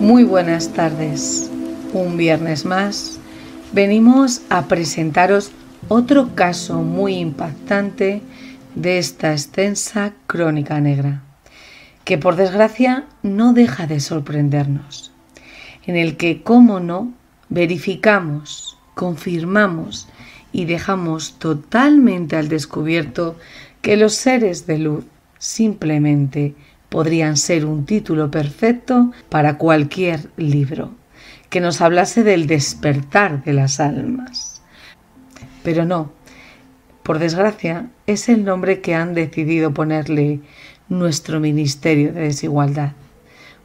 Muy buenas tardes. Un viernes más venimos a presentaros otro caso muy impactante de esta extensa crónica negra, que por desgracia no deja de sorprendernos, en el que, cómo no, verificamos, confirmamos y dejamos totalmente al descubierto que los seres de luz simplemente podrían ser un título perfecto para cualquier libro que nos hablase del despertar de las almas. Pero no, por desgracia, es el nombre que han decidido ponerle nuestro Ministerio de Desigualdad.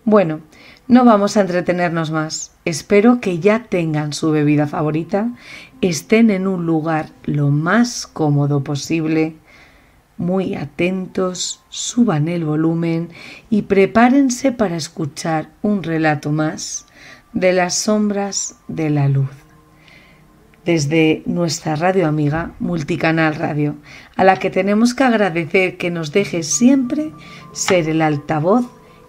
Bueno, no vamos a entretenernos más. Espero que ya tengan su bebida favorita, estén en un lugar lo más cómodo posible, muy atentos, suban el volumen y prepárense para escuchar un relato más de las sombras de la luz. Desde nuestra radio amiga Multicanal Radio, a la que tenemos que agradecer que nos deje siempre ser el altavoz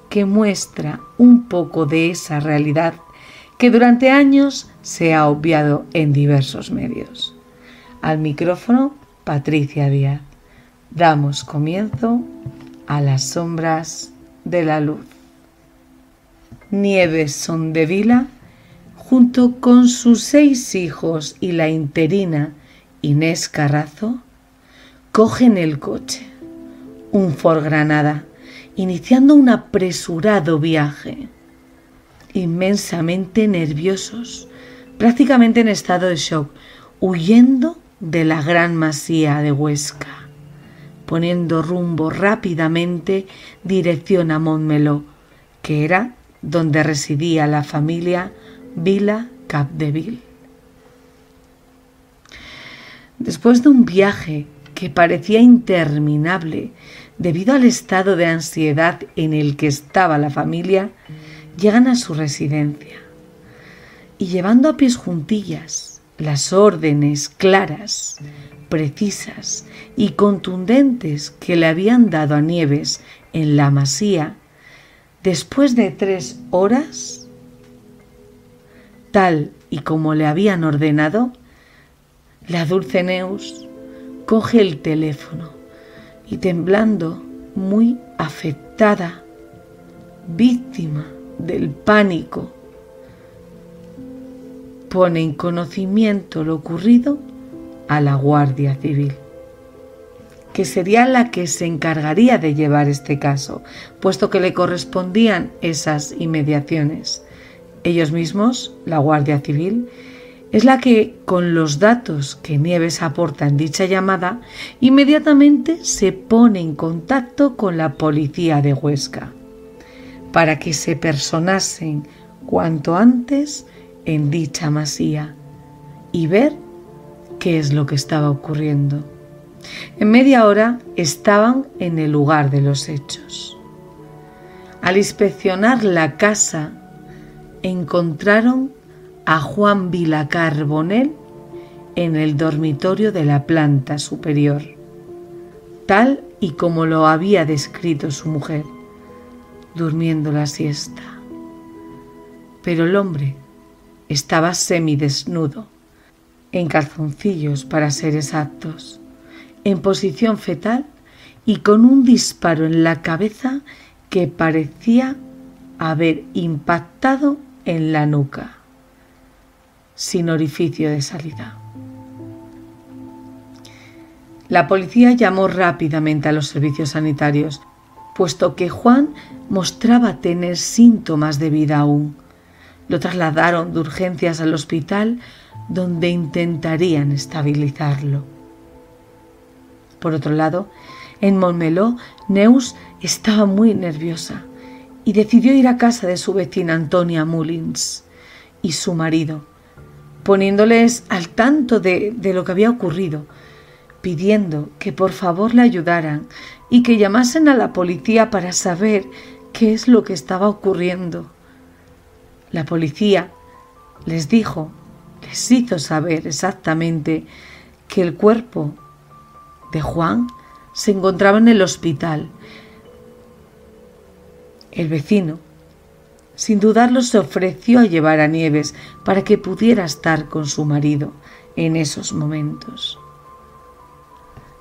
que muestra un poco de esa realidad que durante años se ha obviado en diversos medios. Al micrófono, Patricia Díaz. Damos comienzo a las sombras de la luz. Nieves Sondevila, junto con sus 6 hijos y la interina Inés Carrazo, cogen el coche, un Ford Granada, iniciando un apresurado viaje. Inmensamente nerviosos, prácticamente en estado de shock, huyendo de la gran masía de Huesca, poniendo rumbo rápidamente dirección a Montmeló, que era donde residía la familia Vila Capdeville. Después de un viaje que parecía interminable debido al estado de ansiedad en el que estaba la familia, llegan a su residencia y, llevando a pies juntillas las órdenes claras, precisas y contundentes que le habían dado a Nieves en la masía, después de 3 horas, tal y como le habían ordenado, la dulce Neus coge el teléfono y, temblando, muy afectada, víctima del pánico, pone en conocimiento lo ocurrido a la Guardia Civil, que sería la que se encargaría de llevar este caso, puesto que le correspondían esas inmediaciones. Ellos mismos, la Guardia Civil, es la que, con los datos que Nieves aporta en dicha llamada, inmediatamente se pone en contacto con la policía de Huesca, para que se personasen cuanto antes en dicha masía y ver qué es lo que estaba ocurriendo. En media hora estaban en el lugar de los hechos. Al inspeccionar la casa, encontraron a Juan Vila Carbonell en el dormitorio de la planta superior, tal y como lo había descrito su mujer, durmiendo la siesta. Pero el hombre estaba semidesnudo, en calzoncillos para ser exactos, en posición fetal y con un disparo en la cabeza que parecía haber impactado en la nuca, sin orificio de salida. La policía llamó rápidamente a los servicios sanitarios, puesto que Juan mostraba tener síntomas de vida aún. Lo trasladaron de urgencias al hospital, donde intentarían estabilizarlo. Por otro lado, en Montmeló, Neus estaba muy nerviosa y decidió ir a casa de su vecina Antonia Mullins y su marido, poniéndoles al tanto de lo que había ocurrido, pidiendo que por favor le ayudaran y que llamasen a la policía para saber qué es lo que estaba ocurriendo. La policía les hizo saber exactamente que el cuerpo de Juan se encontraba en el hospital. El vecino sin dudarlo, se ofreció a llevar a Nieves para que pudiera estar con su marido en esos momentos.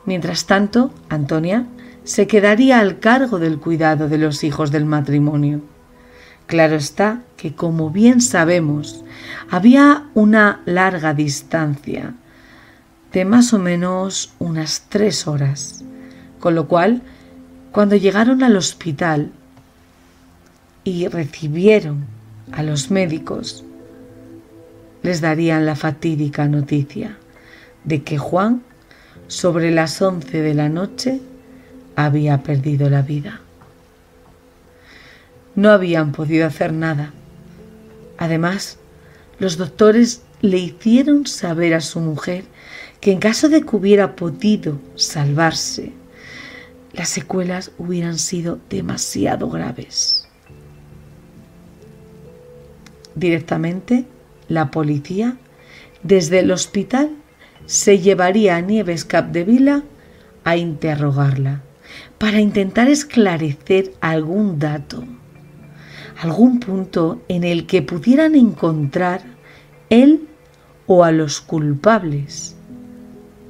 Mientras tanto, Antonia se quedaría al cargo del cuidado de los hijos del matrimonio. Claro está que, como bien sabemos, había una larga distancia de más o menos unas 3 horas, con lo cual, cuando llegaron al hospital y recibieron a los médicos, les darían la fatídica noticia de que Juan, sobre las 11 de la noche, había perdido la vida. No habían podido hacer nada. Además, los doctores le hicieron saber a su mujer que en caso de que hubiera podido salvarse, las secuelas hubieran sido demasiado graves. Directamente, la policía, desde el hospital, se llevaría a Nieves Capdevila a interrogarla para intentar esclarecer algún dato, algún punto en el que pudieran encontrar él o a los culpables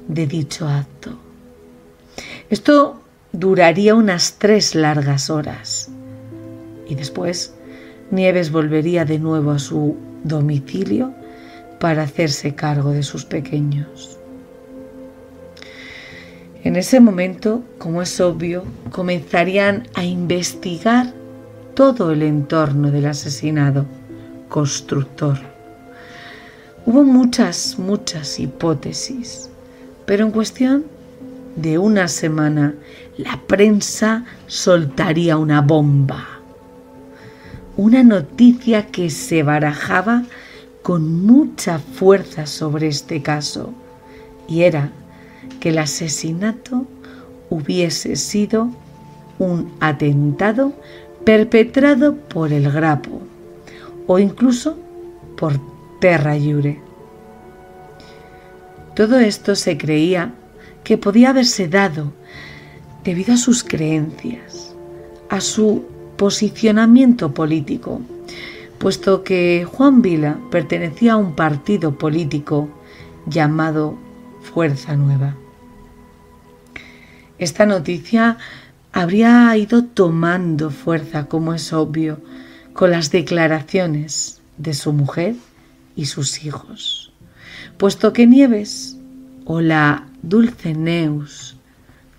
de dicho acto. Esto duraría unas 3 largas horas y después Nieves volvería de nuevo a su domicilio para hacerse cargo de sus pequeños. En ese momento, como es obvio, comenzarían a investigar todo el entorno del asesinado constructor. Hubo muchas hipótesis, pero en cuestión de una semana la prensa soltaría una bomba. Una noticia que se barajaba con mucha fuerza sobre este caso, y era que el asesinato hubiese sido un atentado perpetrado por el Grapo o incluso por Terra Iure. Todo esto se creía que podía haberse dado debido a sus creencias, a su posicionamiento político, puesto que Juan Vila pertenecía a un partido político llamado Fuerza Nueva. Esta noticia habría ido tomando fuerza, como es obvio, con las declaraciones de su mujer y sus hijos, puesto que Nieves, o la Dulce Neus,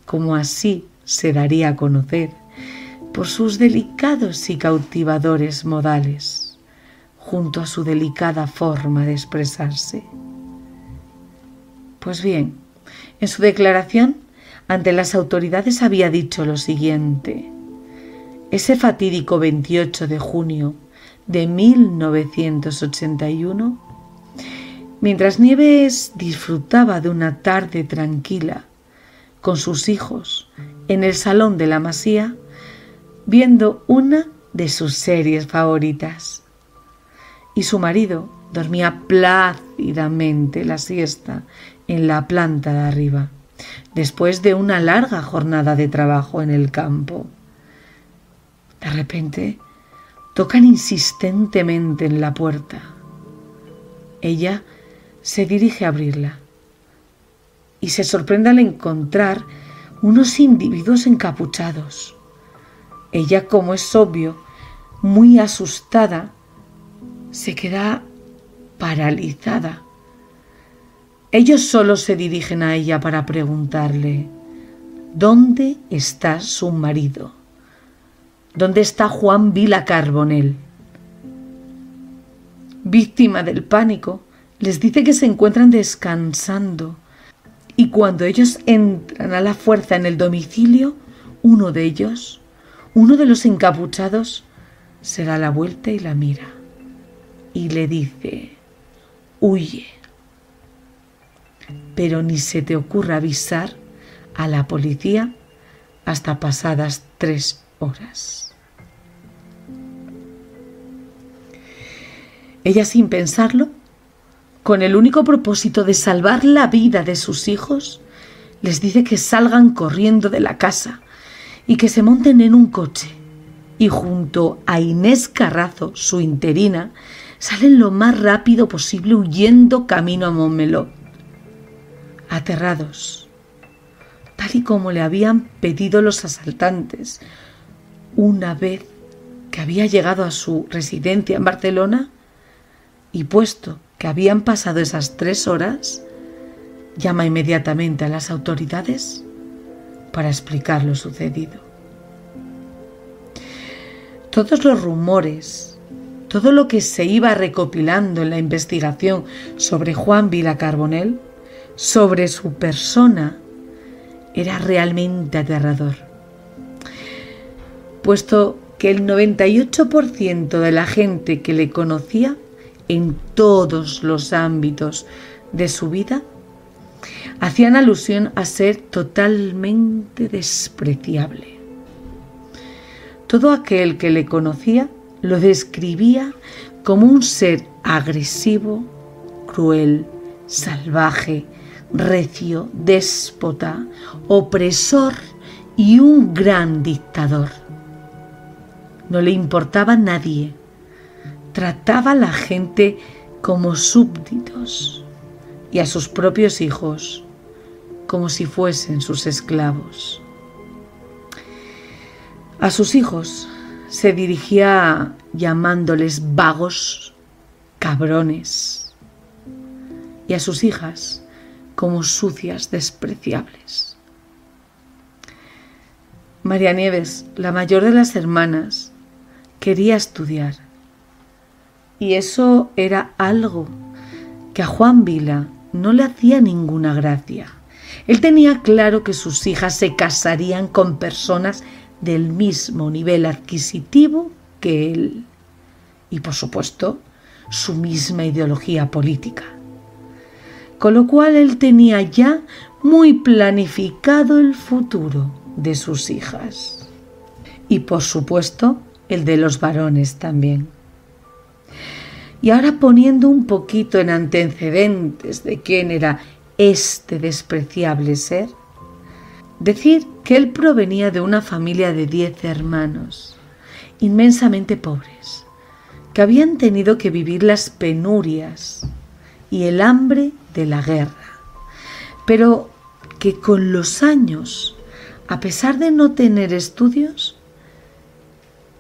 como así se daría a conocer, por sus delicados y cautivadores modales, junto a su delicada forma de expresarse. Pues bien, en su declaración ante las autoridades había dicho lo siguiente: ese fatídico 28 de junio de 1981, mientras Nieves disfrutaba de una tarde tranquila con sus hijos en el salón de la masía, viendo una de sus series favoritas, y su marido dormía plácidamente la siesta en la planta de arriba, después de una larga jornada de trabajo en el campo. De repente, tocan insistentemente en la puerta. Ella se dirige a abrirla y se sorprende al encontrar unos individuos encapuchados. Ella, como es obvio, muy asustada, se queda paralizada. Ellos solo se dirigen a ella para preguntarle: ¿dónde está su marido? ¿Dónde está Juan Vila Carbonell? Víctima del pánico, les dice que se encuentran descansando, y cuando ellos entran a la fuerza en el domicilio, uno de ellos, uno de los encapuchados, se da la vuelta y la mira y le dice: huye, pero ni se te ocurra avisar a la policía hasta pasadas 3 horas. Ella, sin pensarlo, con el único propósito de salvar la vida de sus hijos, les dice que salgan corriendo de la casa y que se monten en un coche y junto a Inés Carrazo, su interina, salen lo más rápido posible huyendo camino a Montmeló. Aterrados, tal y como le habían pedido los asaltantes, una vez que había llegado a su residencia en Barcelona, y puesto que habían pasado esas 3 horas, llama inmediatamente a las autoridades para explicar lo sucedido. Todos los rumores, todo lo que se iba recopilando en la investigación sobre Juan Vila Carbonell, sobre su persona, era realmente aterrador, puesto que el 98% de la gente que le conocía en todos los ámbitos de su vida hacían alusión a ser totalmente despreciable. Todo aquel que le conocía lo describía como un ser agresivo, cruel, salvaje, recio, déspota, opresor y un gran dictador. No le importaba a nadie. Trataba a la gente como súbditos y a sus propios hijos como si fuesen sus esclavos. A sus hijos se dirigía llamándoles vagos, cabrones, y a sus hijas como sucias, despreciables. María Nieves, la mayor de las hermanas, quería estudiar, y eso era algo que a Juan Vila no le hacía ninguna gracia. Él tenía claro que sus hijas se casarían con personas del mismo nivel adquisitivo que él y, por supuesto, su misma ideología política. Con lo cual él tenía ya muy planificado el futuro de sus hijas y, por supuesto, el de los varones también. Y ahora, poniendo un poquito en antecedentes de quién era este despreciable ser, decir que él provenía de una familia de 10 hermanos, inmensamente pobres, que habían tenido que vivir las penurias y el hambre de la guerra, pero que con los años, a pesar de no tener estudios,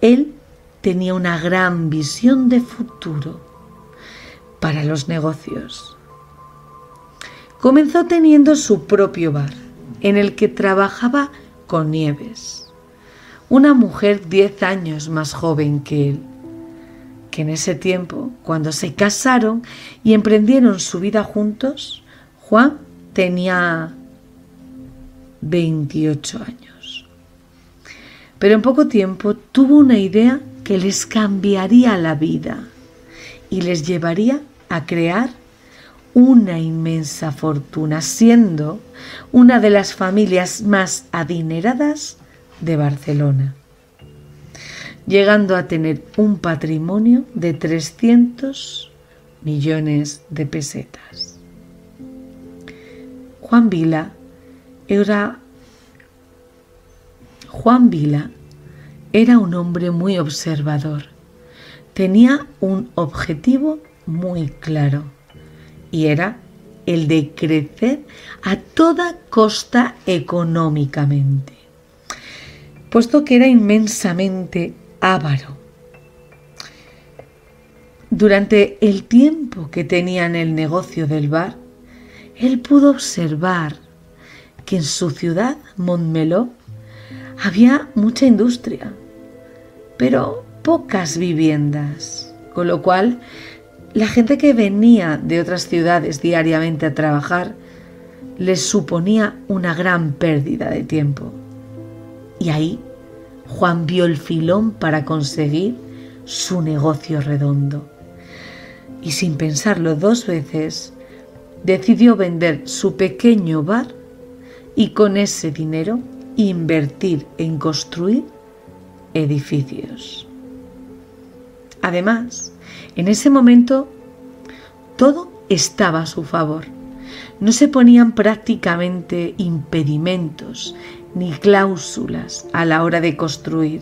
él tenía una gran visión de futuro para los negocios. Comenzó teniendo su propio bar, en el que trabajaba con Nieves, una mujer 10 años más joven que él, que en ese tiempo, cuando se casaron y emprendieron su vida juntos, Juan tenía 28 años. Pero en poco tiempo tuvo una idea que les cambiaría la vida y les llevaría a crear una inmensa fortuna, siendo una de las familias más adineradas de Barcelona, llegando a tener un patrimonio de 300 millones de pesetas. Juan Vila era un hombre muy observador. Tenía un objetivo muy claro, y era el de crecer a toda costa económicamente, puesto que era inmensamente avaro. Durante el tiempo que tenía en el negocio del bar, él pudo observar que en su ciudad, Montmeló, había mucha industria, pero pocas viviendas, con lo cual la gente que venía de otras ciudades diariamente a trabajar les suponía una gran pérdida de tiempo. Y ahí Juan vio el filón para conseguir su negocio redondo. Y sin pensarlo 2 veces, decidió vender su pequeño bar y con ese dinero invertir en construir edificios. Además, en ese momento todo estaba a su favor. No se ponían prácticamente impedimentos ni cláusulas a la hora de construir,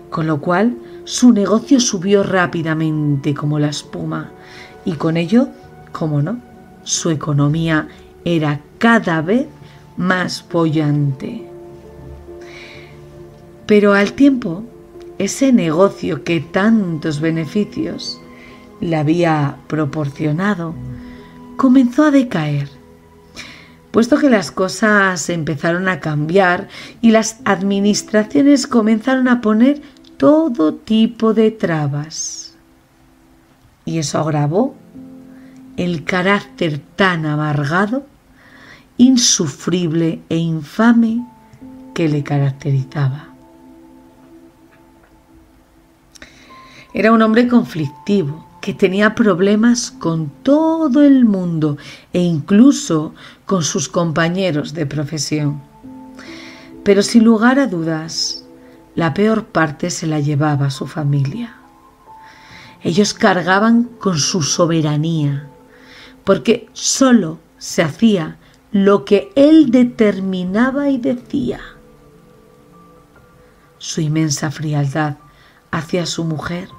con lo cual su negocio subió rápidamente como la espuma y con ello, cómo no, su economía era cada vez más boyante. Pero al tiempo, ese negocio que tantos beneficios le había proporcionado comenzó a decaer, puesto que las cosas empezaron a cambiar y las administraciones comenzaron a poner todo tipo de trabas. Y eso agravó el carácter tan amargado, insufrible e infame que le caracterizaba. Era un hombre conflictivo, que tenía problemas con todo el mundo e incluso con sus compañeros de profesión. Pero sin lugar a dudas, la peor parte se la llevaba su familia. Ellos cargaban con su soberanía, porque solo se hacía lo que él determinaba y decía. Su inmensa frialdad hacia su mujer,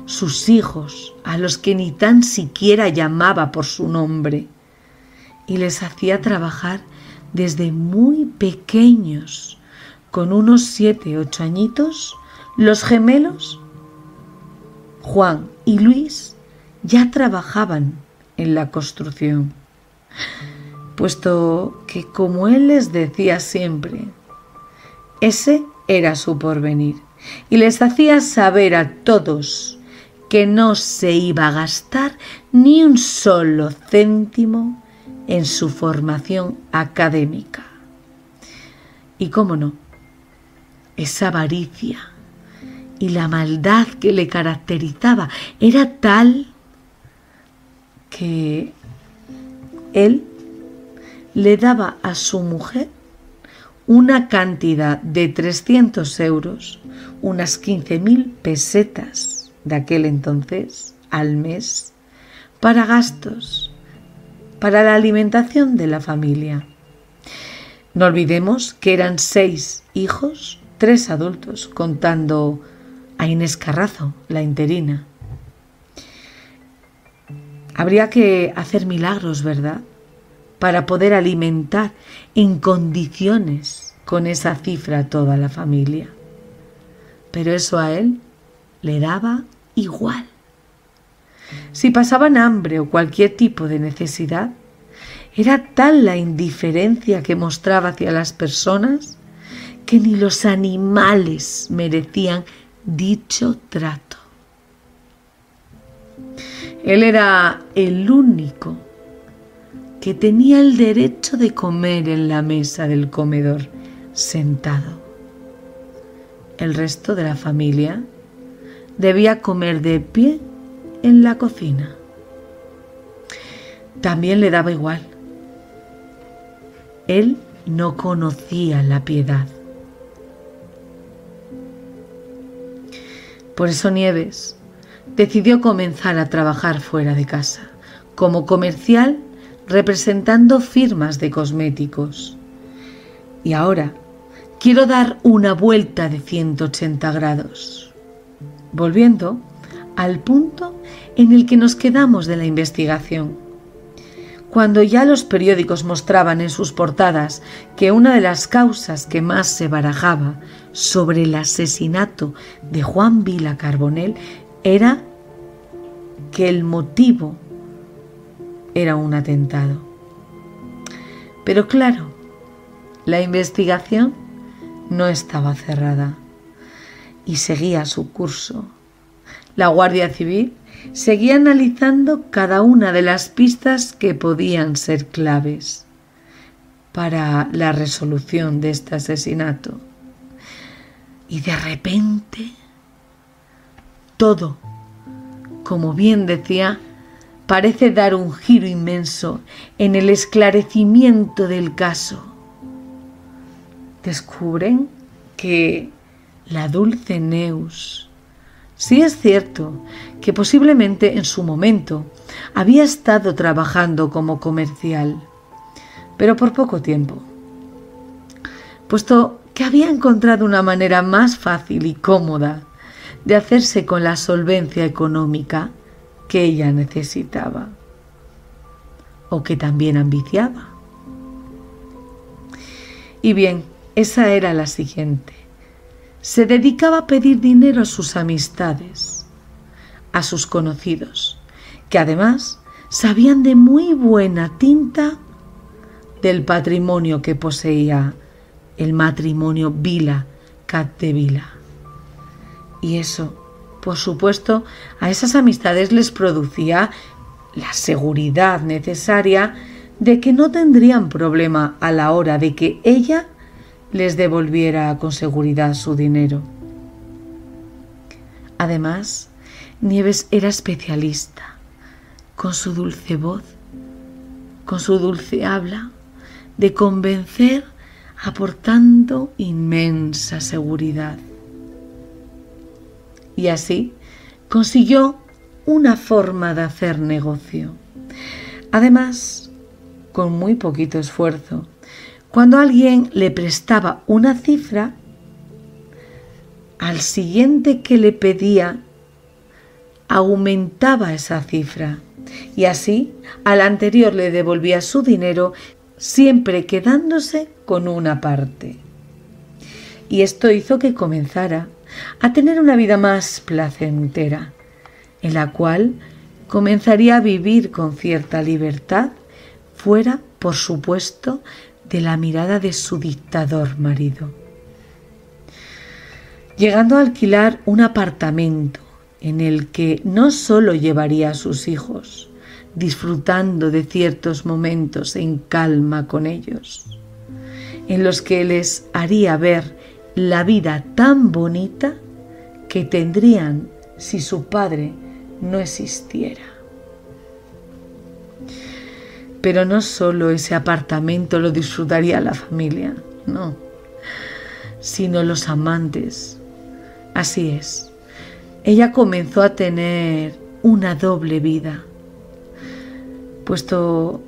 sus hijos, a los que ni tan siquiera llamaba por su nombre, y les hacía trabajar desde muy pequeños. Con unos 7, 8 añitos, los gemelos, Juan y Luis, ya trabajaban en la construcción, puesto que, como él les decía siempre, ese era su porvenir, y les hacía saber a todos que no se iba a gastar ni un solo céntimo en su formación académica. Y cómo no, esa avaricia y la maldad que le caracterizaba era tal que él le daba a su mujer una cantidad de 300 euros, unas 15.000 pesetas de aquel entonces, al mes, para gastos, para la alimentación de la familia. No olvidemos que eran 6 hijos, 3 adultos, contando a Inés Carrazo, la interina. Habría que hacer milagros, ¿verdad?, para poder alimentar en condiciones con esa cifra a toda la familia. Pero eso a él le daba igual. Si pasaban hambre o cualquier tipo de necesidad, era tal la indiferencia que mostraba hacia las personas que ni los animales merecían dicho trato. Él era el único que tenía el derecho de comer en la mesa del comedor sentado. El resto de la familia debía comer de pie en la cocina. También le daba igual. Él no conocía la piedad. Por eso Nieves decidió comenzar a trabajar fuera de casa, como comercial representando firmas de cosméticos. Y ahora quiero dar una vuelta de 180 grados. Volviendo al punto en el que nos quedamos de la investigación, cuando ya los periódicos mostraban en sus portadas que una de las causas que más se barajaba sobre el asesinato de Juan Vila Carbonell era que el motivo era un atentado. Pero claro, la investigación no estaba cerrada y seguía su curso. La Guardia Civil seguía analizando cada una de las pistas que podían ser claves para la resolución de este asesinato. Y de repente, todo, como bien decía, parece dar un giro inmenso en el esclarecimiento del caso. Descubren que la dulce Neus, sí es cierto que posiblemente en su momento había estado trabajando como comercial, pero por poco tiempo, puesto que había encontrado una manera más fácil y cómoda de hacerse con la solvencia económica que ella necesitaba o que también ambiciaba. Y bien, esa era la siguiente. Se dedicaba a pedir dinero a sus amistades, a sus conocidos, que además sabían de muy buena tinta del patrimonio que poseía el matrimonio Vila Capdevila. Y eso, por supuesto, a esas amistades les producía la seguridad necesaria de que no tendrían problema a la hora de que ella les devolviera con seguridad su dinero. Además, Nieves era especialista, con su dulce voz, con su dulce habla, de convencer aportando inmensa seguridad. Y así consiguió una forma de hacer negocio. Además, con muy poquito esfuerzo, cuando alguien le prestaba una cifra, al siguiente que le pedía, aumentaba esa cifra y así al anterior le devolvía su dinero, siempre quedándose con una parte. Y esto hizo que comenzara a tener una vida más placentera, en la cual comenzaría a vivir con cierta libertad, fuera, por supuesto, de la mirada de su dictador marido. Llegando a alquilar un apartamento en el que no solo llevaría a sus hijos, disfrutando de ciertos momentos en calma con ellos, en los que les haría ver la vida tan bonita que tendrían si su padre no existiera. Pero no solo ese apartamento lo disfrutaría la familia, no, sino los amantes. Así es, ella comenzó a tener una doble vida, puesto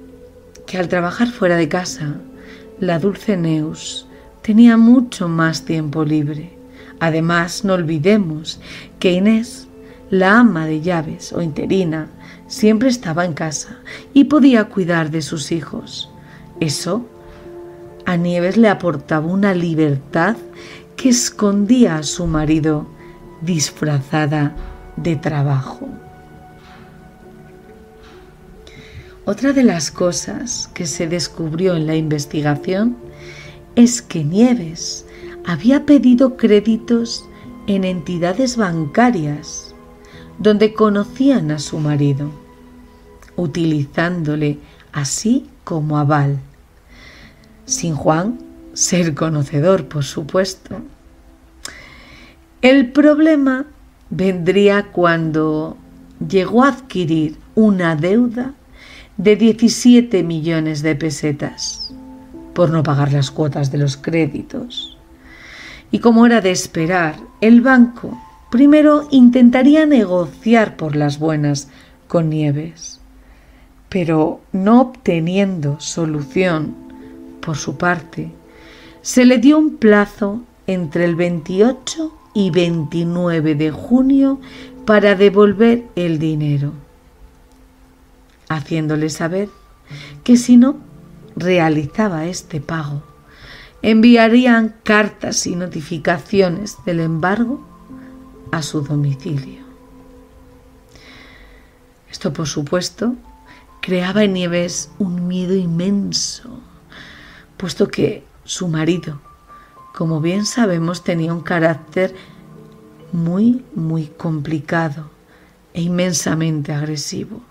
que al trabajar fuera de casa, la dulce Neus tenía mucho más tiempo libre. Además, no olvidemos que Inés, la ama de llaves o interina, siempre estaba en casa y podía cuidar de sus hijos. Eso a Nieves le aportaba una libertad que escondía a su marido disfrazada de trabajo. Otra de las cosas que se descubrió en la investigación es que Nieves había pedido créditos en entidades bancarias donde conocían a su marido, utilizándole así como aval, sin Juan ser conocedor, por supuesto. El problema vendría cuando llegó a adquirir una deuda de 17 millones de pesetas por no pagar las cuotas de los créditos. Y como era de esperar, el banco primero intentaría negociar por las buenas con Nieves, pero no obteniendo solución por su parte, se le dio un plazo entre el 28 y 29 de junio para devolver el dinero, haciéndole saber que si no realizaba este pago, enviarían cartas y notificaciones del embargo a su domicilio. Esto, por supuesto, creaba en Nieves un miedo inmenso, puesto que su marido, como bien sabemos, tenía un carácter muy complicado e inmensamente agresivo.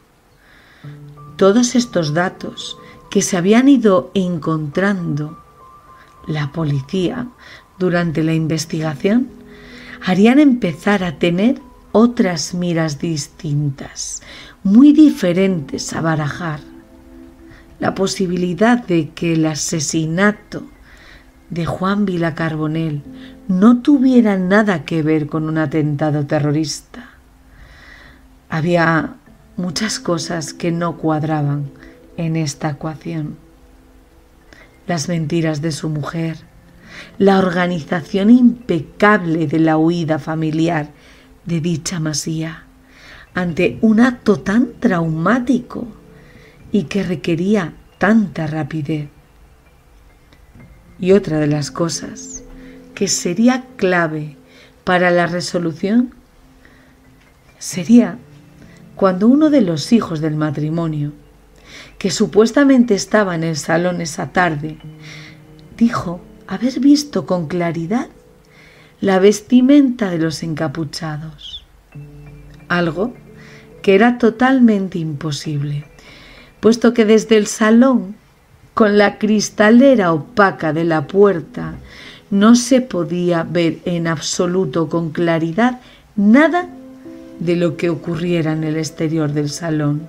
Todos estos datos que se habían ido encontrando la policía durante la investigación harían empezar a tener otras miras distintas, muy diferentes a barajar. La posibilidad de que el asesinato de Juan Vila Carbonell no tuviera nada que ver con un atentado terrorista. Había muchas cosas que no cuadraban en esta ecuación. Las mentiras de su mujer, la organización impecable de la huida familiar de dicha masía ante un acto tan traumático y que requería tanta rapidez. Y otra de las cosas que sería clave para la resolución sería cuando uno de los hijos del matrimonio, que supuestamente estaba en el salón esa tarde, dijo haber visto con claridad la vestimenta de los encapuchados, algo que era totalmente imposible, puesto que desde el salón, con la cristalera opaca de la puerta, no se podía ver en absoluto con claridad nada de lo que ocurriera en el exterior del salón.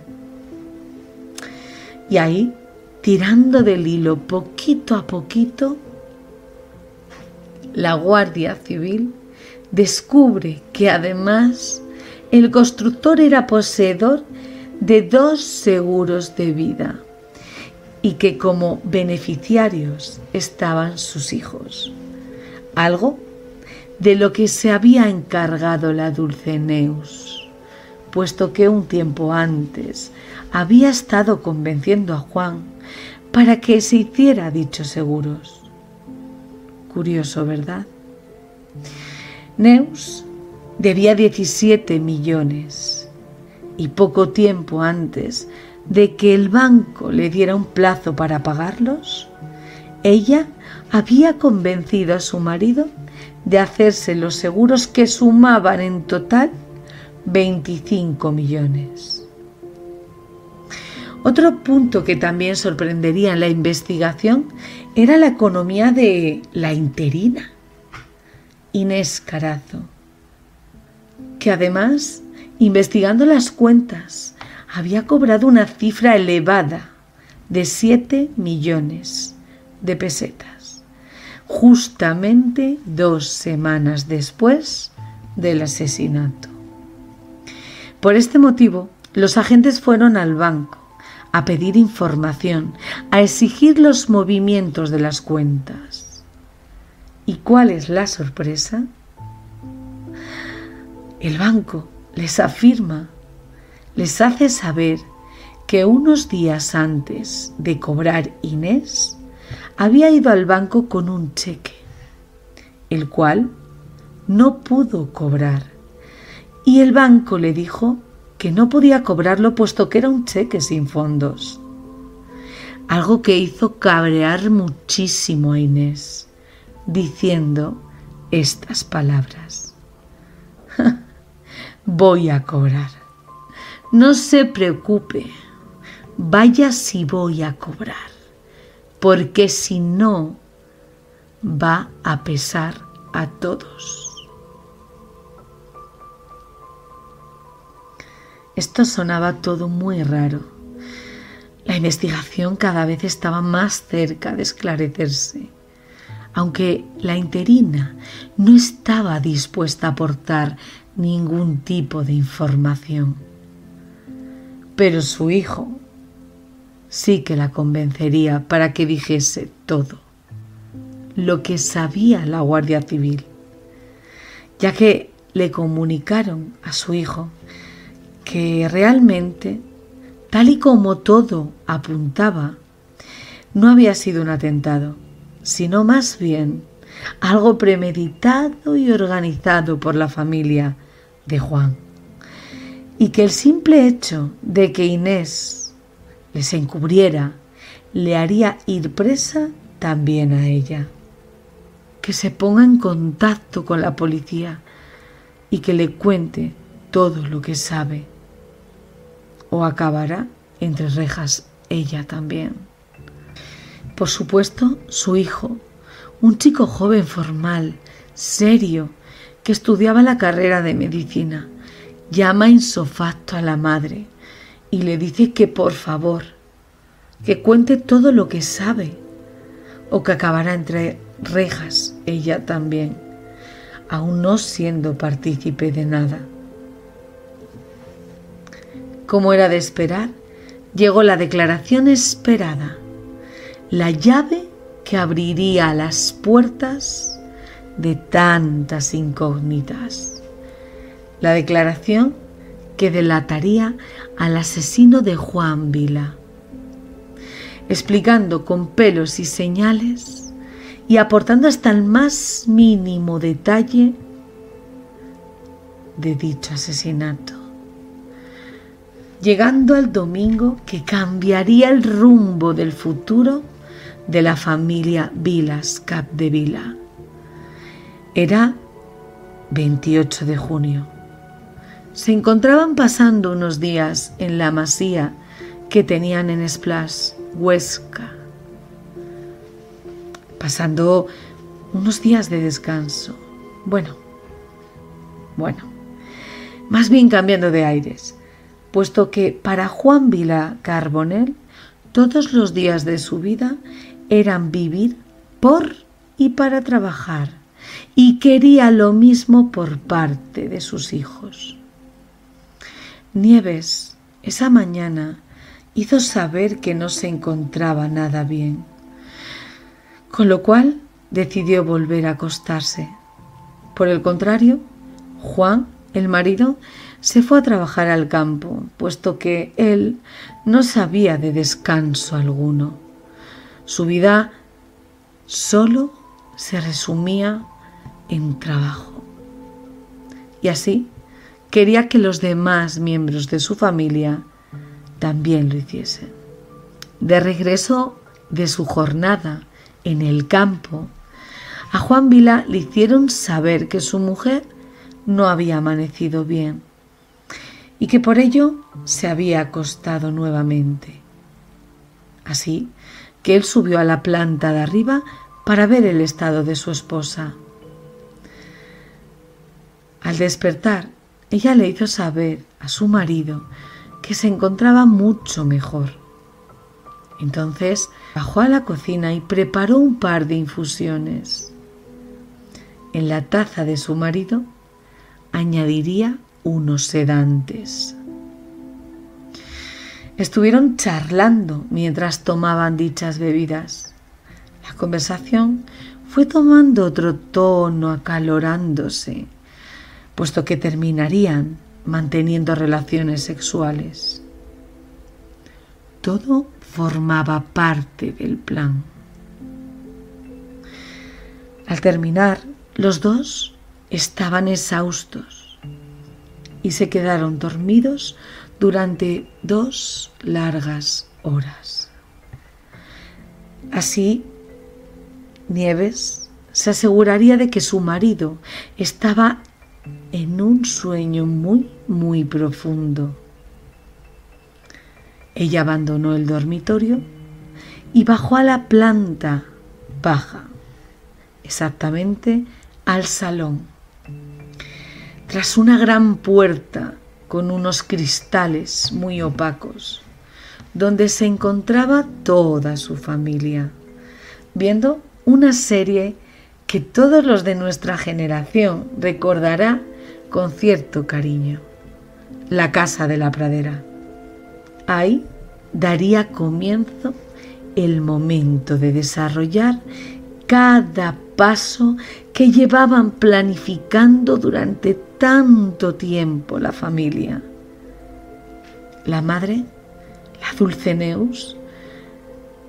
Y ahí, tirando del hilo poquito a poquito, la Guardia Civil descubre que además el constructor era poseedor de 2 seguros de vida y que como beneficiarios estaban sus hijos, algo de lo que se había encargado la Dulceneus, puesto que un tiempo antes había estado convenciendo a Juan para que se hiciera dichos seguros. Curioso, ¿verdad? Neus debía 17 millones y poco tiempo antes de que el banco le diera un plazo para pagarlos, ella había convencido a su marido de hacerse los seguros que sumaban en total 25 millones. Otro punto que también sorprendería en la investigación era la economía de la interina, Inés Carazo, que además, investigando las cuentas, había cobrado una cifra elevada de 7 millones de pesetas, justamente 2 semanas después del asesinato. Por este motivo, los agentes fueron al banco a pedir información, a exigir los movimientos de las cuentas. ¿Y cuál es la sorpresa? El banco les afirma, les hace saber que unos días antes de cobrar Inés, había ido al banco con un cheque, el cual no pudo cobrar, y el banco le dijo que no podía cobrarlo puesto que era un cheque sin fondos, algo que hizo cabrear muchísimo a Inés, diciendo estas palabras: voy a cobrar, no se preocupe, vaya si voy a cobrar, porque si no, va a pesar a todos. Esto sonaba todo muy raro. La investigación cada vez estaba más cerca de esclarecerse, aunque la interina no estaba dispuesta a aportar ningún tipo de información. Pero su hijo sí que la convencería para que dijese todo lo que sabía la Guardia Civil, ya que le comunicaron a su hijo que realmente, tal y como todo apuntaba, no había sido un atentado, sino más bien algo premeditado y organizado por la familia de Juan, y que el simple hecho de que Inés les encubriera le haría ir presa también a ella. Que se ponga en contacto con la policía y que le cuente todo lo que sabe, o acabará entre rejas ella también. Por supuesto, su hijo, un chico joven formal, serio, que estudiaba la carrera de medicina, llama insofacto a la madre y le dice que por favor, que cuente todo lo que sabe, o que acabará entre rejas ella también, aún no siendo partícipe de nada. Como era de esperar, llegó la declaración esperada, la llave que abriría las puertas de tantas incógnitas. La declaración que delataría al asesino de Juan Vila, explicando con pelos y señales y aportando hasta el más mínimo detalle de dicho asesinato, llegando al domingo que cambiaría el rumbo del futuro de la familia Vilas Capdevila. Era 28 de junio. Se encontraban pasando unos días en la masía que tenían en Esplàs, Huesca, pasando unos días de descanso. Bueno, más bien cambiando de aires, puesto que para Juan Vila Carbonell todos los días de su vida eran vivir por y para trabajar, y quería lo mismo por parte de sus hijos. Nieves esa mañana hizo saber que no se encontraba nada bien, con lo cual decidió volver a acostarse. Por el contrario, Juan, el marido, se fue a trabajar al campo, puesto que él no sabía de descanso alguno. Su vida solo se resumía en trabajo. Y así quería que los demás miembros de su familia también lo hiciesen. De regreso de su jornada en el campo, a Juan Vila le hicieron saber que su mujer no había amanecido bien y que por ello se había acostado nuevamente. Así que él subió a la planta de arriba para ver el estado de su esposa. Al despertar, ella le hizo saber a su marido que se encontraba mucho mejor. Entonces bajó a la cocina y preparó un par de infusiones. En la taza de su marido añadiría unos sedantes. Estuvieron charlando mientras tomaban dichas bebidas. La conversación fue tomando otro tono, acalorándose, puesto que terminarían manteniendo relaciones sexuales. Todo formaba parte del plan. Al terminar, los dos estaban exhaustos y se quedaron dormidos durante 2 largas horas. Así, Nieves se aseguraría de que su marido estaba en un sueño muy profundo. Ella abandonó el dormitorio y bajó a la planta baja, exactamente al salón. Tras una gran puerta con unos cristales muy opacos, donde se encontraba toda su familia, viendo una serie que todos los de nuestra generación recordará con cierto cariño: La Casa de la Pradera. Ahí daría comienzo el momento de desarrollar cada paso que llevaban planificando durante tanto tiempo la familia. La madre, la dulce Neus,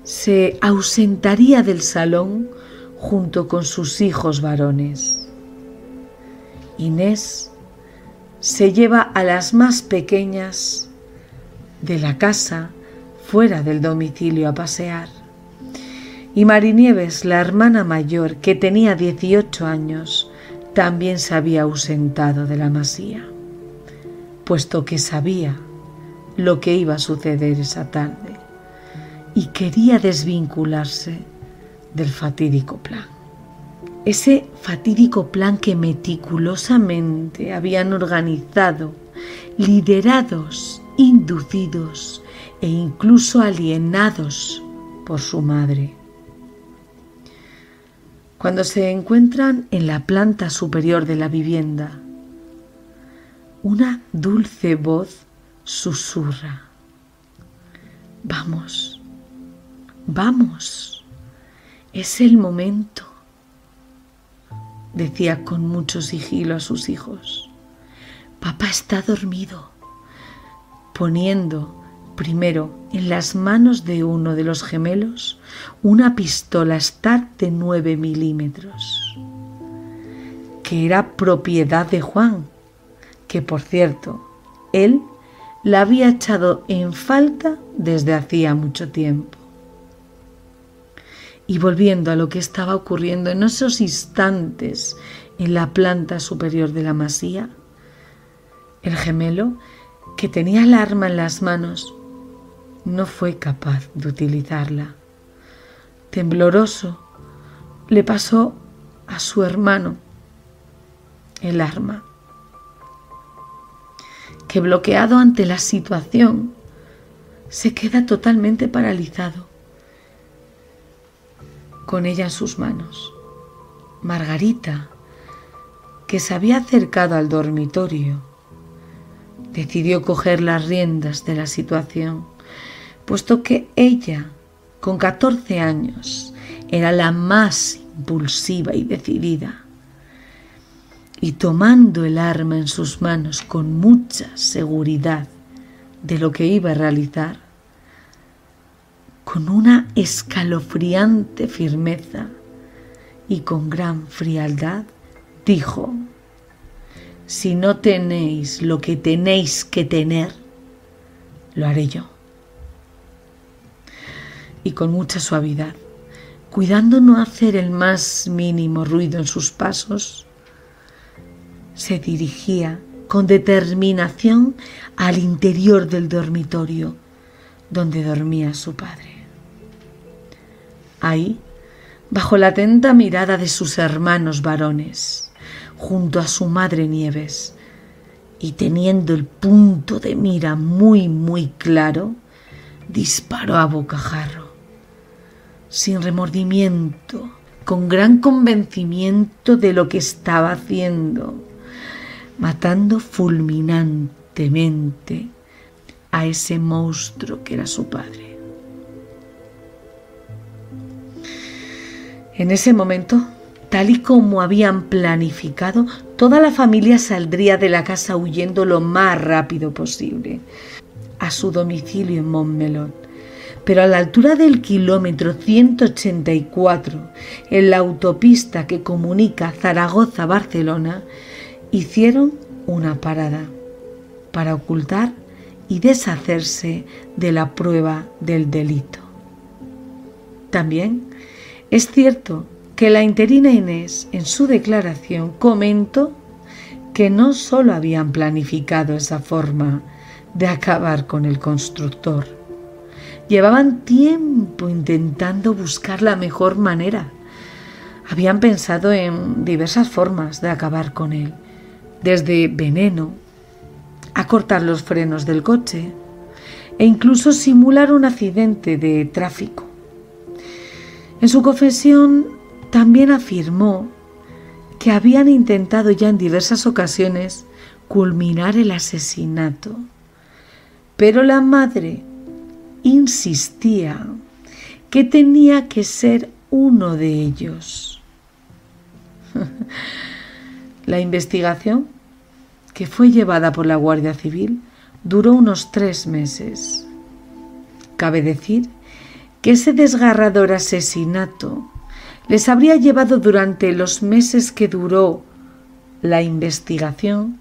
se ausentaría del salón junto con sus hijos varones. Inés se lleva a las más pequeñas de la casa fuera del domicilio a pasear, y Marinieves, la hermana mayor, que tenía 18 años, también se había ausentado de la masía, puesto que sabía lo que iba a suceder esa tarde y quería desvincularse del fatídico plan. Ese fatídico plan que meticulosamente habían organizado, liderados, inducidos e incluso alienados por su madre. Cuando se encuentran en la planta superior de la vivienda, una dulce voz susurra: «Vamos, vamos», Es el momento, decía con mucho sigilo a sus hijos. Papá está dormido, poniendo primero en las manos de uno de los gemelos una pistola Start de 9 milímetros, que era propiedad de Juan, que por cierto, él la había echado en falta desde hacía mucho tiempo. Y volviendo a lo que estaba ocurriendo en esos instantes en la planta superior de la masía, el gemelo, que tenía el arma en las manos, no fue capaz de utilizarla. Tembloroso, le pasó a su hermano el arma, que bloqueado ante la situación, se queda totalmente paralizado, con ella en sus manos. Margarita, que se había acercado al dormitorio, decidió coger las riendas de la situación, puesto que ella, con 14 años, era la más impulsiva y decidida, y tomando el arma en sus manos con mucha seguridad de lo que iba a realizar, con una escalofriante firmeza y con gran frialdad, dijo: si no tenéis lo que tenéis que tener, lo haré yo. Y con mucha suavidad, cuidando no hacer el más mínimo ruido en sus pasos, se dirigía con determinación al interior del dormitorio donde dormía su padre. Ahí, bajo la atenta mirada de sus hermanos varones, junto a su madre Nieves, y teniendo el punto de mira muy claro, disparó a bocajarro, sin remordimiento, con gran convencimiento de lo que estaba haciendo, matando fulminantemente a ese monstruo que era su padre. En ese momento, tal y como habían planificado, toda la familia saldría de la casa huyendo lo más rápido posible a su domicilio en Montmeló. Pero a la altura del kilómetro 184, en la autopista que comunica Zaragoza-Barcelona, hicieron una parada para ocultar y deshacerse de la prueba del delito. También es cierto que la interina Inés, en su declaración, comentó que no solo habían planificado esa forma de acabar con el constructor, llevaban tiempo intentando buscar la mejor manera. Habían pensado en diversas formas de acabar con él, desde veneno, a cortar los frenos del coche e incluso simular un accidente de tráfico. En su confesión también afirmó que habían intentado ya en diversas ocasiones culminar el asesinato, pero la madre insistía que tenía que ser uno de ellos. La investigación, que fue llevada por la Guardia Civil, duró unos 3 meses. Cabe decir que ese desgarrador asesinato les habría llevado durante los meses que duró la investigación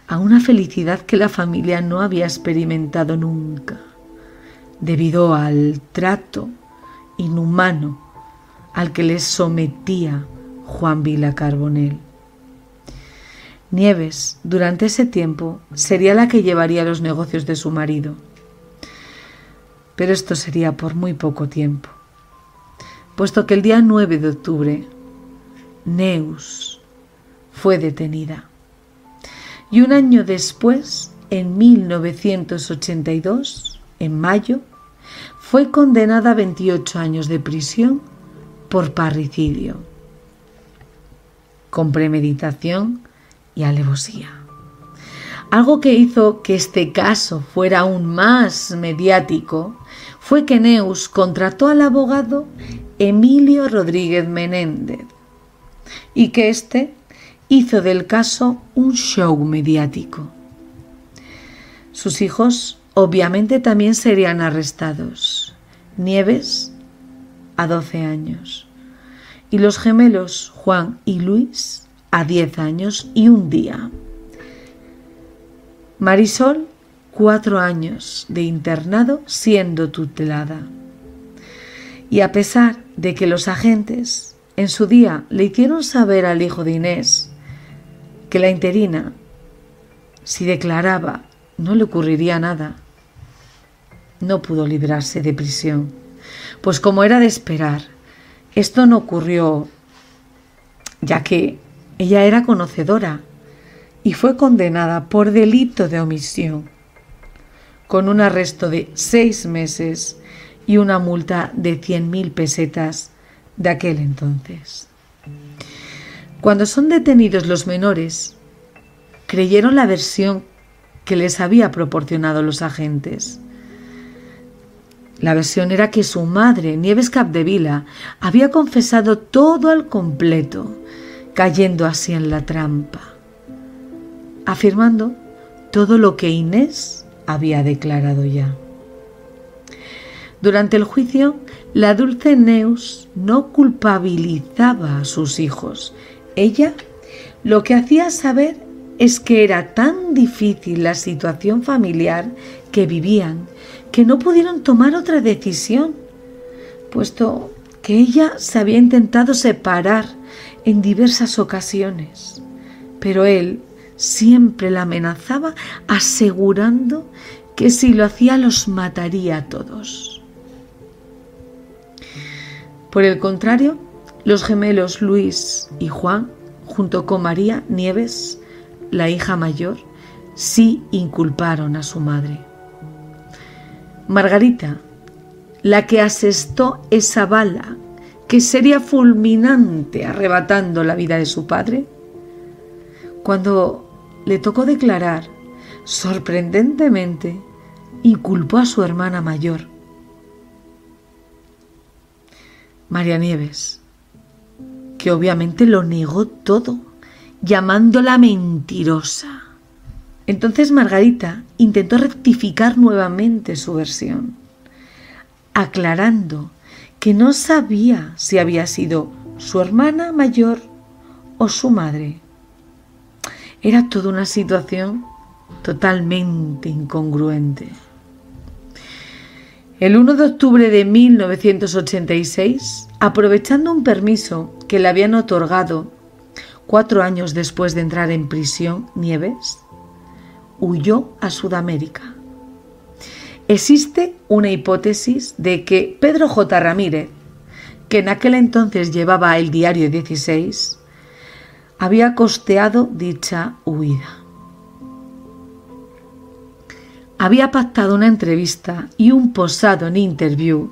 a una felicidad que la familia no había experimentado nunca, debido al trato inhumano al que les sometía Juan Vila Carbonell. Nieves, durante ese tiempo, sería la que llevaría los negocios de su marido. Pero esto sería por muy poco tiempo, puesto que el día 9 de octubre, Neus fue detenida. Y un año después, en 1982, en mayo, fue condenada a 28 años de prisión por parricidio, con premeditación y alevosía. Algo que hizo que este caso fuera aún más mediático fue que Neus contrató al abogado Emilio Rodríguez Menéndez y que éste hizo del caso un show mediático. Sus hijos obviamente también serían arrestados. Nieves a 12 años y los gemelos Juan y Luis a 10 años y un día. Marisol, 4 años de internado siendo tutelada. Y a pesar de que los agentes en su día le hicieron saber al hijo de Inés que la interina, si declaraba, no le ocurriría nada, no pudo librarse de prisión, pues como era de esperar, esto no ocurrió, ya que ella era conocedora y fue condenada por delito de omisión, con un arresto de 6 meses y una multa de 100.000 pesetas de aquel entonces. Cuando son detenidos los menores, creyeron la versión que les había proporcionado los agentes. La versión era que su madre, Nieves Capdevila, había confesado todo al completo, cayendo así en la trampa, afirmando todo lo que Inés había declarado ya. Durante el juicio, la dulce Neus no culpabilizaba a sus hijos. Ella lo que hacía saber es que era tan difícil la situación familiar que vivían que no pudieron tomar otra decisión, puesto que ella se había intentado separar en diversas ocasiones, pero él siempre la amenazaba asegurando que si lo hacía los mataría a todos. Por el contrario, los gemelos Luis y Juan, junto con María Nieves, la hija mayor, sí inculparon a su madre. Margarita, la que asestó esa bala que sería fulminante arrebatando la vida de su padre, cuando le tocó declarar, sorprendentemente, inculpó a su hermana mayor, María Nieves, que obviamente lo negó todo, llamándola mentirosa. Entonces Margarita intentó rectificar nuevamente su versión, aclarando que no sabía si había sido su hermana mayor o su madre. Era toda una situación totalmente incongruente. El 1 de octubre de 1986, aprovechando un permiso que le habían otorgado 4 años después de entrar en prisión, Nieves huyó a Sudamérica. Existe una hipótesis de que Pedro J. Ramírez, que en aquel entonces llevaba el diario 16, había costeado dicha huida. Había pactado una entrevista y un posado en Interview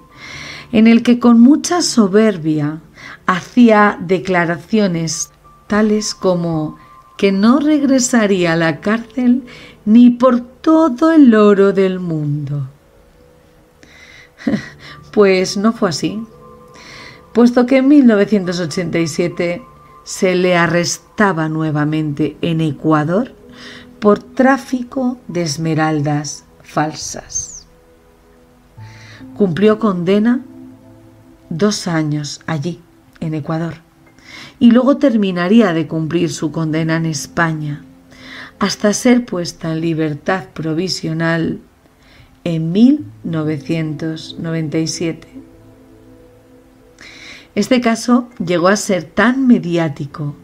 en el que con mucha soberbia hacía declaraciones tales como que no regresaría a la cárcel ni por todo el oro del mundo. Pues no fue así, puesto que en 1987 se le arrestaba nuevamente en Ecuador por tráfico de esmeraldas falsas. Cumplió condena 2 años allí, en Ecuador, y luego terminaría de cumplir su condena en España, hasta ser puesta en libertad provisional en 1997. Este caso llegó a ser tan mediático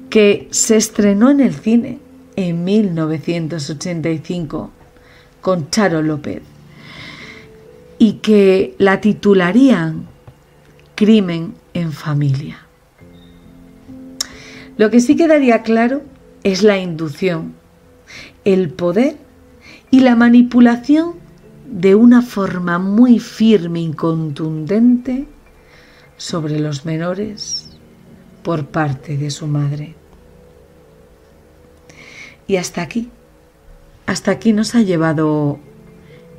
que se estrenó en el cine en 1985 con Charo López y que la titularían Crimen en Familia. Lo que sí quedaría claro es la inducción, el poder y la manipulación de una forma muy firme y contundente sobre los menores por parte de su madre. Y hasta aquí nos ha llevado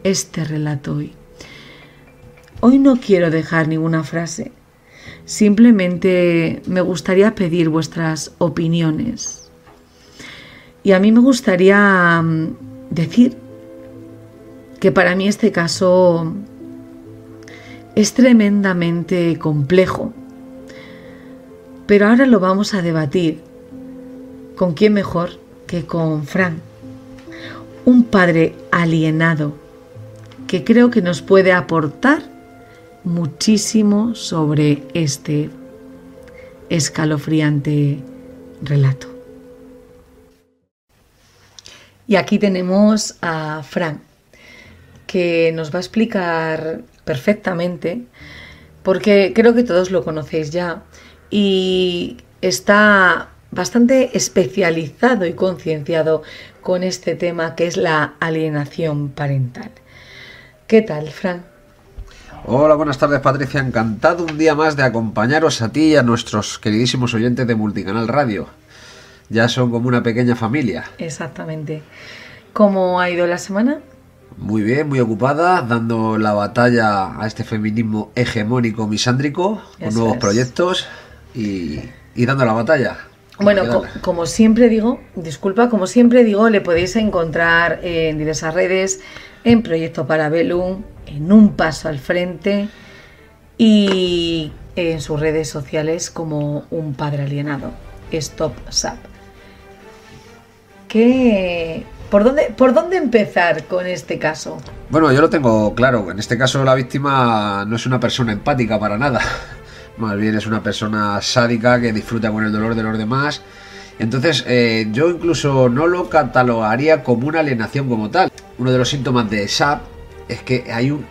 este relato hoy. hoy no quiero dejar ninguna frase. Simplemente me gustaría pedir vuestras opiniones. Y a mí me gustaría decir que para mí este caso es tremendamente complejo. Pero ahora lo vamos a debatir. ¿Con quién mejor que con Fran? Un padre alienado que creo que nos puede aportar muchísimo sobre este escalofriante relato. Y aquí tenemos a Fran, que nos va a explicar perfectamente, porque creo que todos lo conocéis ya y está bastante especializado y concienciado con este tema que es la alienación parental. ¿Qué tal, Fran? Hola, buenas tardes, Patricia. Encantado un día más de acompañaros a ti y a nuestros queridísimos oyentes de Multicanal Radio. Ya son como una pequeña familia. Exactamente. ¿Cómo ha ido la semana? Muy bien, muy ocupada, dando la batalla a este feminismo hegemónico misándrico, con nuevos proyectos y dando la batalla. Bueno, como siempre digo, le podéis encontrar en diversas redes, en Proyecto Parabellum, en Un Paso al Frente y en sus redes sociales como Un Padre Alienado, Stop SAP. ¿Por dónde empezar con este caso? Bueno, yo lo tengo claro. En este caso la víctima no es una persona empática para nada. Más bien es una persona sádica que disfruta con el dolor de los demás. Entonces yo incluso no lo catalogaría como una alienación como tal. Uno de los síntomas de SAP es que hay un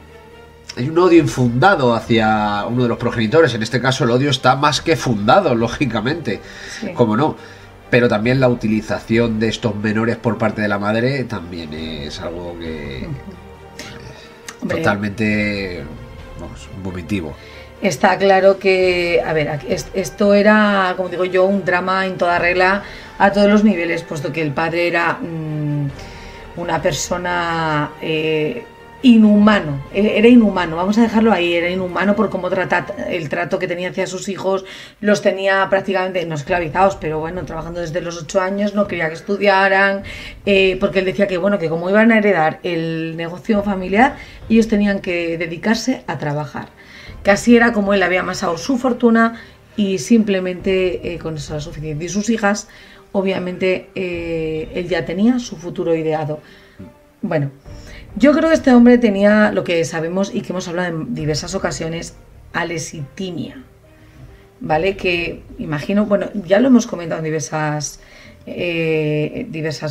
odio infundado hacia uno de los progenitores. En este caso el odio está más que fundado, lógicamente. Sí. Como no. Pero también la utilización de estos menores por parte de la madre también es algo que es totalmente vomitivo. Está claro que, a ver, esto era, como digo yo, un drama en toda regla a todos los niveles, puesto que el padre era una persona inhumano, era inhumano, vamos a dejarlo ahí, era inhumano por cómo el trato que tenía hacia sus hijos, los tenía prácticamente, no esclavizados, pero bueno, trabajando desde los 8 años, no quería que estudiaran, porque él decía que bueno, que como iban a heredar el negocio familiar, ellos tenían que dedicarse a trabajar, que así era como él había amasado su fortuna y simplemente con eso era suficiente. Y sus hijas, obviamente, él ya tenía su futuro ideado. Bueno, yo creo que este hombre tenía lo que sabemos y que hemos hablado en diversas ocasiones, alesitimia, ¿vale? Que imagino, bueno, ya lo hemos comentado en diversas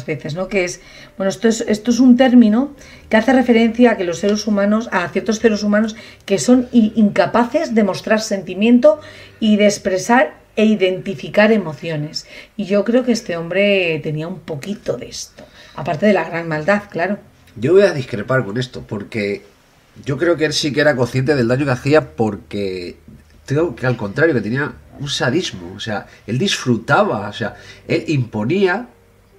veces, ¿no? Que es, bueno, esto es un término que hace referencia a que los seres humanos, a ciertos seres humanos que son incapaces de mostrar sentimiento y de expresar e identificar emociones. Y yo creo que este hombre tenía un poquito de esto, aparte de la gran maldad, claro. Yo voy a discrepar con esto, porque yo creo que él sí que era consciente del daño que hacía, porque creo que al contrario, que tenía un sadismo, o sea, él disfrutaba, o sea, él imponía,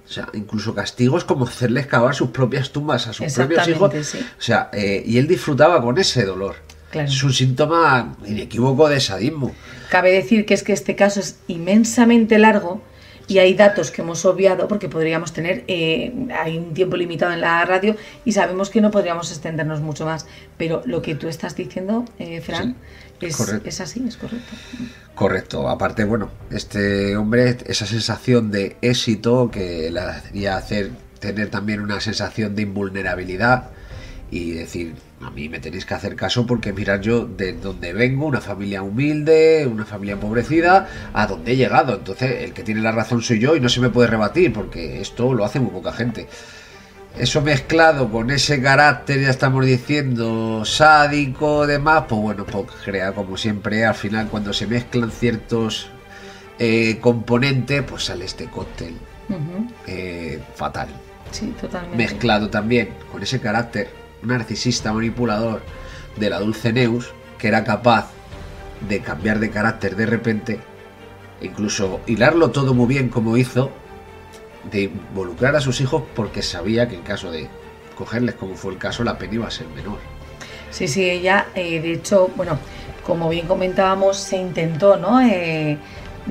o sea, incluso castigos como hacerles cavar sus propias tumbas a sus propios hijos, sí. O sea, y él disfrutaba con ese dolor. Claro. Es un síntoma inequívoco de sadismo. Cabe decir que este caso es inmensamente largo. Y hay datos que hemos obviado porque podríamos tener, hay un tiempo limitado en la radio y sabemos que no podríamos extendernos mucho más. Pero lo que tú estás diciendo, Fran, sí, es así, es correcto. Correcto. Aparte, bueno, este hombre, esa sensación de éxito que le hacía tener también una sensación de invulnerabilidad y decir, a mí me tenéis que hacer caso porque mirad yo de donde vengo, una familia humilde, una familia empobrecida, a donde he llegado. Entonces el que tiene la razón soy yo y no se me puede rebatir porque esto lo hace muy poca gente. Eso mezclado con ese carácter, ya estamos diciendo, sádico, demás, pues bueno, pues crea como siempre, al final cuando se mezclan ciertos componentes, pues sale este cóctel fatal. Sí, totalmente. Mezclado también con ese carácter narcisista manipulador de la dulce Neus, que era capaz de cambiar de carácter de repente, incluso hilarlo todo muy bien como hizo, de involucrar a sus hijos porque sabía que en caso de cogerles, como fue el caso, la pena iba a ser menor. Sí, sí, ella, de hecho, bueno, como bien comentábamos, se intentó, ¿no?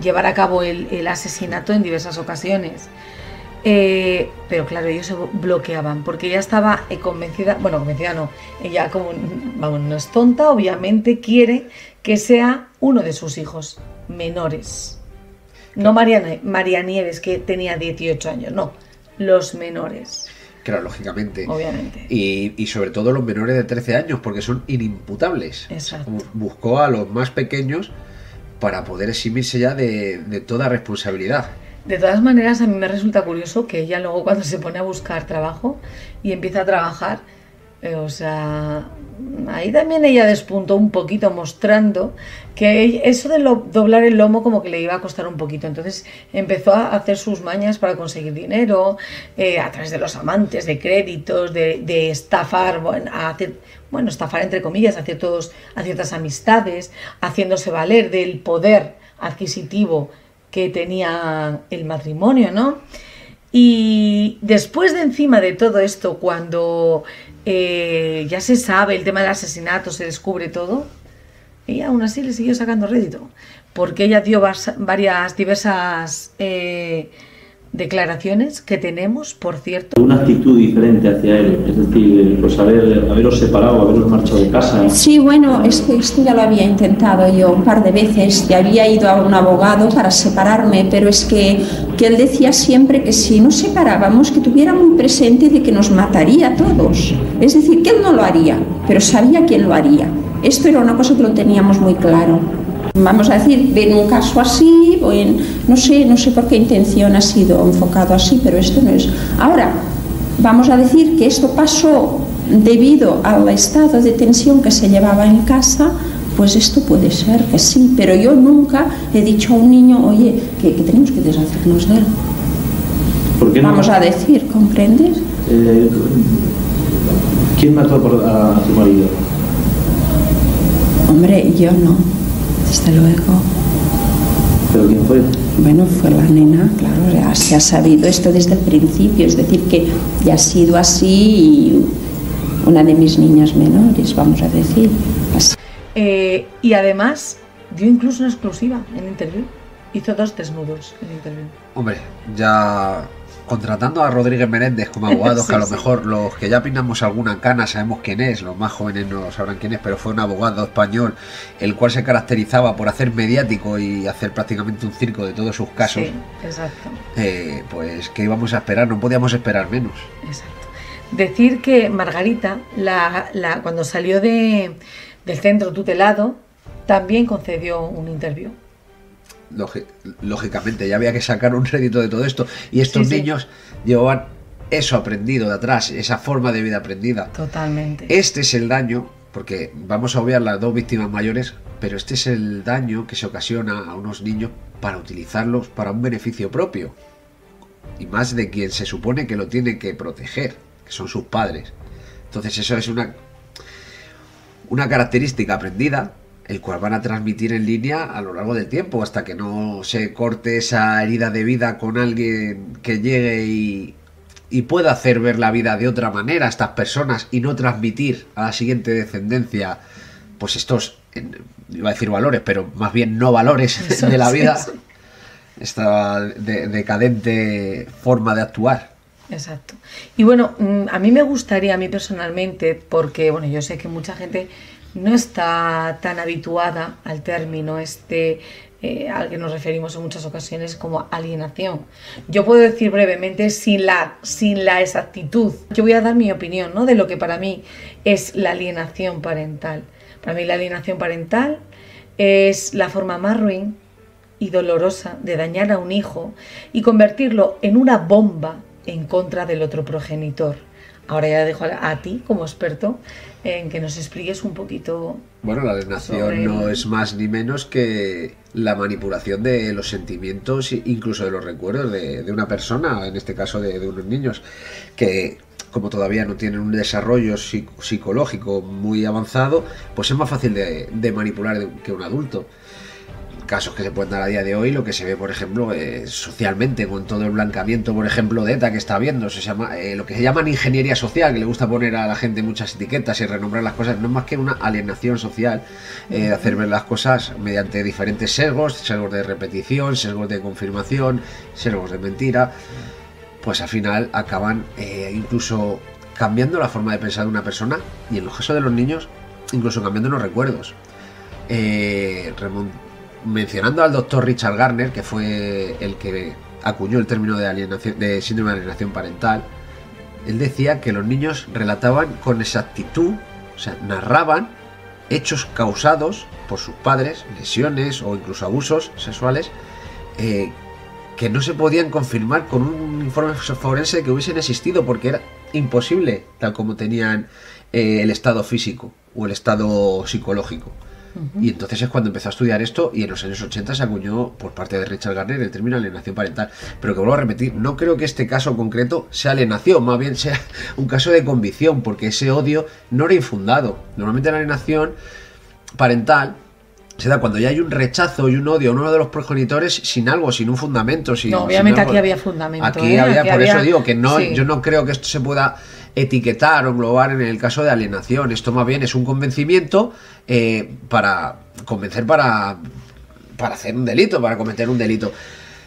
Llevar a cabo el asesinato en diversas ocasiones. Pero claro, ellos se bloqueaban porque ella estaba convencida, bueno, convencida no, ella como, vamos, no es tonta, obviamente quiere que sea uno de sus hijos menores. No María Nieves, que tenía 18 años, no, los menores. Claro, lógicamente. Obviamente. Y sobre todo los menores de 13 años, porque son inimputables. Exacto. Buscó a los más pequeños para poder eximirse ya de toda responsabilidad. De todas maneras, a mí me resulta curioso que ella luego cuando se pone a buscar trabajo y empieza a trabajar, o sea, ahí también ella despuntó un poquito mostrando que eso de doblar el lomo como que le iba a costar un poquito. Entonces empezó a hacer sus mañas para conseguir dinero, a través de los amantes, de créditos, de estafar, bueno, estafar entre comillas a ciertas amistades, haciéndose valer del poder adquisitivo que tenía el matrimonio, ¿no? Y después de encima de todo esto, cuando ya se sabe el tema del asesinato, se descubre todo, ella aún así le siguió sacando rédito, porque ella dio diversas declaraciones que tenemos, por cierto. Una actitud diferente hacia él, es decir, pues haberos separado, haberos marchado de casa. Sí, bueno, esto ya lo había intentado yo un par de veces, ya había ido a un abogado para separarme, pero es que él decía siempre que si nos separábamos, que tuviera muy presente de que nos mataría a todos. Es decir, que él no lo haría, pero sabía quién lo haría. Esto era una cosa que lo teníamos muy claro. Vamos a decir, ven un caso así, no sé por qué intención ha sido enfocado así, pero esto no es. Ahora, vamos a decir que esto pasó debido al estado de tensión que se llevaba en casa, pues esto puede ser que sí, pero yo nunca he dicho a un niño, oye, que tenemos que deshacernos de él. ¿Por qué no? Vamos a decir, ¿comprendes? ¿Quién mató a tu marido? Hombre, yo no. Desde luego. ¿Pero quién fue? Bueno, fue la nena, claro, ya se ha sabido esto desde el principio, es decir, que ya ha sido así y una de mis niñas menores, vamos a decir. Así. Y además dio incluso una exclusiva en interview, hizo 2 desnudos en interview. Hombre, ya contratando a Rodríguez Menéndez como abogado, Sí, que a lo sí. mejor los que ya peinamos alguna cana sabemos quién es, los más jóvenes no sabrán quién es, pero fue un abogado español, el cual se caracterizaba por hacer mediático y hacer prácticamente un circo de todos sus casos. Sí, exacto. Pues ¿qué íbamos a esperar? No podíamos esperar menos. Exacto. Decir que Margarita, cuando salió del centro tutelado, también concedió un interview. Lógicamente, ya había que sacar un rédito de todo esto. Y estos Sí, sí. niños llevaban eso aprendido de atrás, esa forma de vida aprendida. Totalmente. Este es el daño, porque vamos a obviar las 2 víctimas mayores, pero este es el daño que se ocasiona a unos niños para utilizarlos para un beneficio propio. Y más de quien se supone que lo tiene que proteger, que son sus padres. Entonces eso es una característica aprendida, el cual van a transmitir en línea a lo largo del tiempo, hasta que no se corte esa herida de vida con alguien que llegue y pueda hacer ver la vida de otra manera a estas personas y no transmitir a la siguiente descendencia pues estos, iba a decir valores, pero más bien no valores Eso, de la sí, vida, sí. esta decadente forma de actuar. Exacto. Y bueno, a mí me gustaría, a mí personalmente, porque bueno, yo sé que mucha gente no está tan habituada al término al que nos referimos en muchas ocasiones como alienación. Yo puedo decir brevemente, sin la exactitud, yo voy a dar mi opinión, ¿no?, de lo que para mí es la alienación parental. Para mí la alienación parental es la forma más ruin y dolorosa de dañar a un hijo y convertirlo en una bomba en contra del otro progenitor. Ahora ya dejo a ti como experto en que nos expliques un poquito. Bueno, la alienación no es más ni menos que la manipulación de los sentimientos, incluso de los recuerdos de una persona, en este caso de unos niños, que como todavía no tienen un desarrollo psicológico muy avanzado, pues es más fácil de manipular que un adulto. casos que se pueden dar a día de hoy, lo que se ve, por ejemplo, socialmente, con todo el blanqueamiento, por ejemplo, de ETA que está habiendo, se llama, lo que se llaman ingeniería social, que le gusta poner a la gente muchas etiquetas y renombrar las cosas, no es más que una alienación social, hacer ver las cosas mediante diferentes sesgos de repetición, sesgos de confirmación, sesgos de mentira, pues al final acaban incluso cambiando la forma de pensar de una persona, y en los casos de los niños, incluso cambiando los recuerdos. Mencionando al doctor Richard Gardner, que fue el que acuñó el término de síndrome de alienación parental, él decía que los niños relataban con exactitud, o sea, narraban hechos causados por sus padres, lesiones o incluso abusos sexuales, que no se podían confirmar con un informe forense que hubiesen existido, porque era imposible, tal como tenían el estado físico o el estado psicológico. Y entonces es cuando empezó a estudiar esto, y en los años 80 se acuñó por parte de Richard Gardner el término alienación parental. Pero que vuelvo a repetir, no creo que este caso concreto sea alienación, más bien sea un caso de convicción, porque ese odio no era infundado. Normalmente la alienación parental se da cuando ya hay un rechazo y un odio a uno de los progenitores sin algo, sin un fundamento. No, obviamente aquí había fundamento. Aquí eso digo que no, sí. Yo no creo que esto se pueda etiquetar o englobar en el caso de alienación. Esto más bien es un convencimiento para convencer para hacer un delito, para cometer un delito.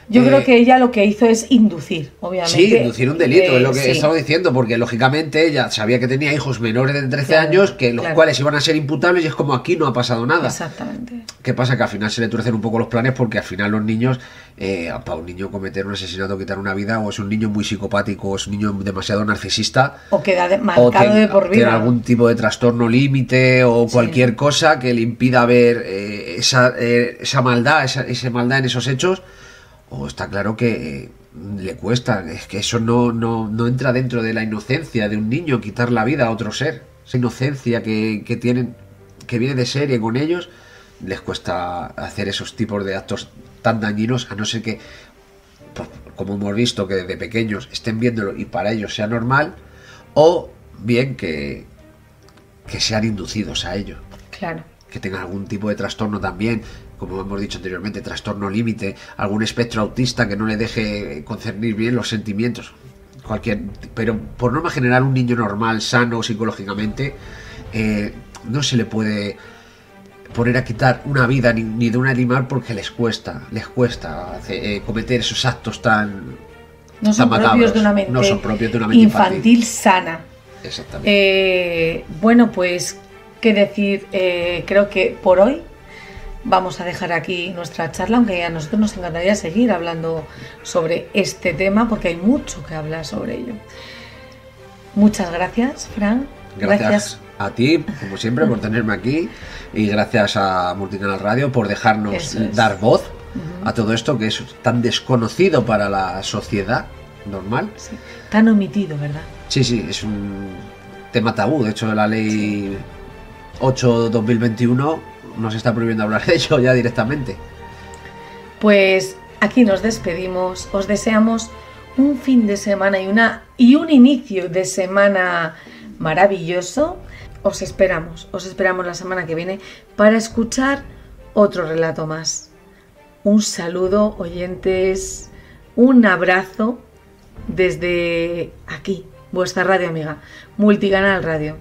Yo creo que ella lo que hizo es inducir, obviamente. Sí, inducir un delito, es lo que estaba diciendo, porque lógicamente ella sabía que tenía hijos menores de 13 años, que los cuales iban a ser imputables, y es como aquí no ha pasado nada. Exactamente. ¿Qué pasa? Que al final se le tuercen un poco los planes, porque al final los niños, para un niño cometer un asesinato, quitar una vida, o es un niño muy psicopático, o es un niño demasiado narcisista, o queda marcado de por vida, tiene algún tipo de trastorno límite o cualquier cosa que le impida ver esa maldad, esa maldad en esos hechos. O está claro que le cuesta, es que eso no entra dentro de la inocencia de un niño, quitar la vida a otro ser. Esa inocencia que tienen, que viene de serie con ellos, les cuesta hacer esos tipos de actos tan dañinos, a no ser que, como hemos visto, que desde pequeños estén viéndolo y para ellos sea normal, o bien que sean inducidos a ello. Claro. Que tengan algún tipo de trastorno también, como hemos dicho anteriormente, trastorno límite, algún espectro autista que no le deje concernir bien los sentimientos, pero por norma general un niño normal, sano psicológicamente, no se le puede poner a quitar una vida ni de un animal, porque les cuesta cometer esos actos tan propios de una mente, no son propios de una mente infantil sana. Exactamente. Bueno, pues qué decir, creo que por hoy vamos a dejar aquí nuestra charla, aunque a nosotros nos encantaría seguir hablando sobre este tema, porque hay mucho que hablar sobre ello. Muchas gracias, Fran. Gracias a ti, como siempre, por tenerme aquí, y gracias a Multicanal Radio por dejarnos dar voz a todo esto que es tan desconocido para la sociedad normal. Sí. Tan omitido, ¿verdad? Sí, es un tema tabú. De hecho, la ley 8/2021 nos está prohibiendo hablar de ello ya directamente. Pues aquí nos despedimos. Os deseamos un fin de semana y un inicio de semana maravilloso. Os esperamos la semana que viene para escuchar otro relato más. Un saludo, oyentes, un abrazo desde aquí, vuestra radio amiga, Multicanal Radio.